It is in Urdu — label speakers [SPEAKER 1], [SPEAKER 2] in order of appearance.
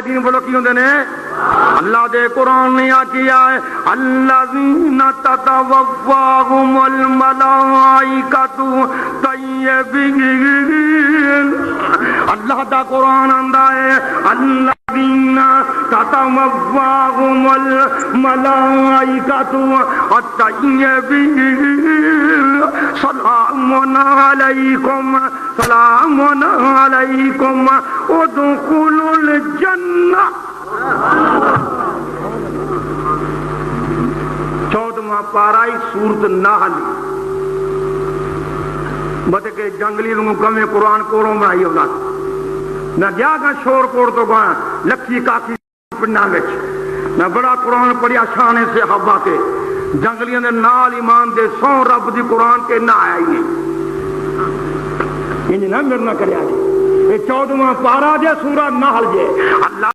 [SPEAKER 1] دین بولو کی ہوندے نے اللہ دے قرآن نے کیا ہے الذین تتوفاہم الملائکۃ طیبین اللہ دا قرآن آندا ہے الذین تتوفاہم الملائکۃ طیبین سلام علیکم ادخلوا الجنہ 14واں پارا سورت نحل بتے کہ جنگلی لوگوں کمے قرآن کوڑوں بنائی ہونا نہ گیا گا شور کوڑ تو گا لکھی کاکی پنڈا وچ نہ بڑا قرآن پڑھیا شانے سے حبا کے جنگلیاں دے نال ایمان دے سو رب دی قرآن کے نہ آیا ہی نہیں انہیں نہ میرے نہ کریا جی 14واں پارا جے سورہ نحل جے اللہ